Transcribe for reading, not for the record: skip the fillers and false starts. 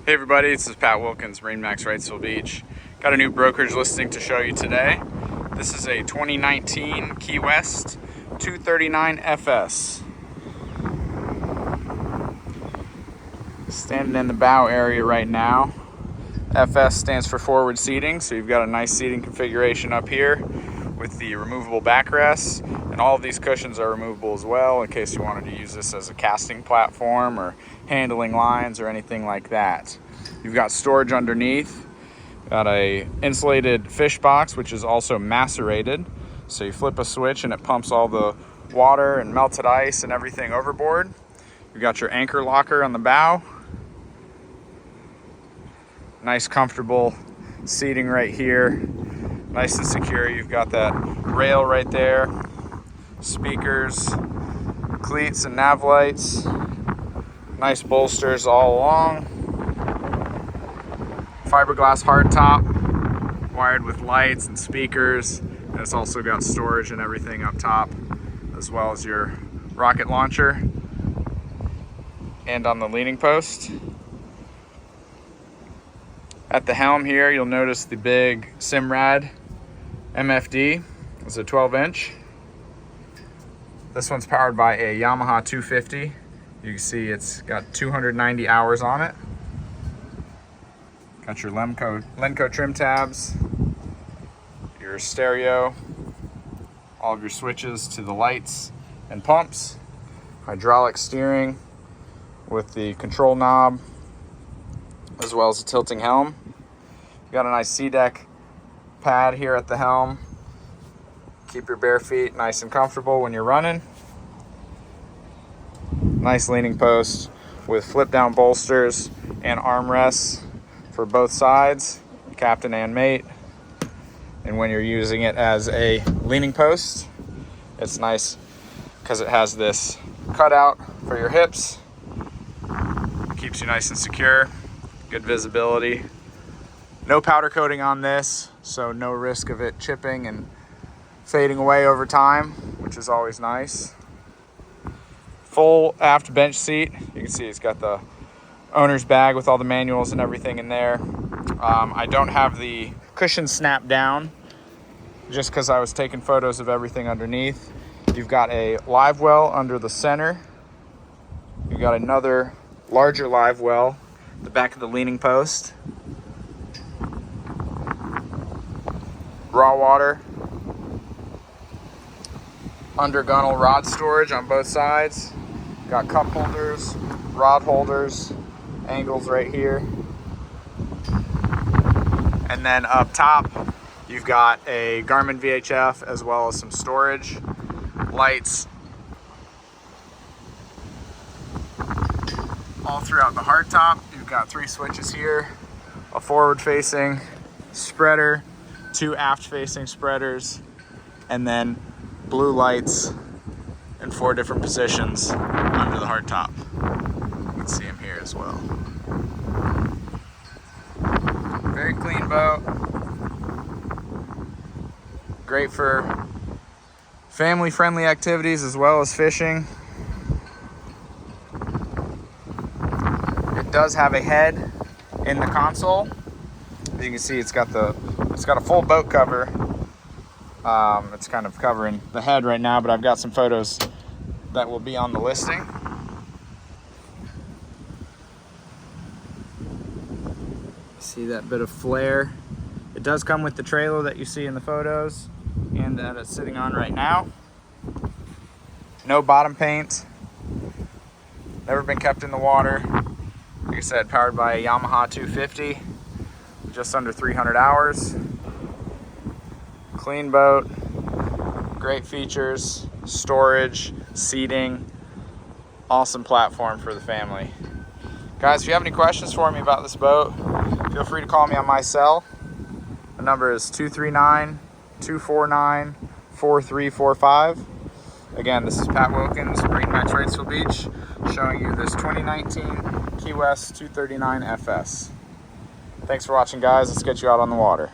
Hey everybody, this is Pat Wilkins, MarineMax Wrightsville Beach. Got a new brokerage listing to show you today. This is a 2019 Key West 239 FS. Standing in the bow area right now. FS stands for forward seating, so you've got a nice seating configuration up here with the removable backrests, and all of these cushions are removable as well in case you wanted to use this as a casting platform or handling lines or anything like that. You've got storage underneath. Got a insulated fish box, which is also macerated, so you flip a switch and it pumps all the water and melted ice and everything overboard. You've got your anchor locker on the bow. Nice comfortable seating right here, nice and secure. You've got that rail right there, speakers, cleats and nav lights, nice bolsters all along, fiberglass hardtop wired with lights and speakers, and it's also got storage and everything up top, as well as your rocket launcher. And on the leaning post at the helm here, you'll notice the big Simrad MFD. It's a 12-inch. This one's powered by a Yamaha 250. You can see it's got 290 hours on it. Got your Lenco trim tabs, your stereo, all of your switches to the lights and pumps, hydraulic steering with the control knob, as well as a tilting helm. You've got a nice SeaDeck pad here at the helm. Keep your bare feet nice and comfortable when you're running. Nice leaning post with flip down bolsters and armrests for both sides, captain and mate. And when you're using it as a leaning post, it's nice because it has this cutout for your hips. Keeps you nice and secure. Good visibility. No powder coating on this, so no risk of it chipping and fading away over time, which is always nice. Full aft bench seat. You can see it's got the owner's bag with all the manuals and everything in there. I don't have the cushion snapped down just because I was taking photos of everything underneath. You've got a live well under the center. You've got another larger live well the back of the leaning post. Raw water, under gunnel rod storage on both sides. Got cup holders, rod holders, angles right here. And then up top, you've got a Garmin VHF as well as some storage, lights all throughout the hardtop. You've got 3 switches here, a forward-facing spreader, 2 aft-facing spreaders, and then blue lights in 4 different positions under the hardtop. You can see them here as well. Very clean boat. Great for family-friendly activities as well as fishing. It does have a head in the console. As you can see, it's got a full boat cover. It's kind of covering the head right now, but I've got some photos that will be on the listing. See that bit of flare. It does come with the trailer that you see in the photos and that it's sitting on right now. No bottom paint. Never been kept in the water. Like I said, powered by a Yamaha 250. Just under 300 hours. Clean boat. Great features. Storage, seating. Awesome platform for the family. Guys, if you have any questions for me about this boat, feel free to call me on my cell. The number is 239-249-4345. Again, this is Pat Wilkins, MarineMax Wrightsville Beach, showing you this 2019 Key West 239 FS. Thanks for watching, guys. Let's get you out on the water.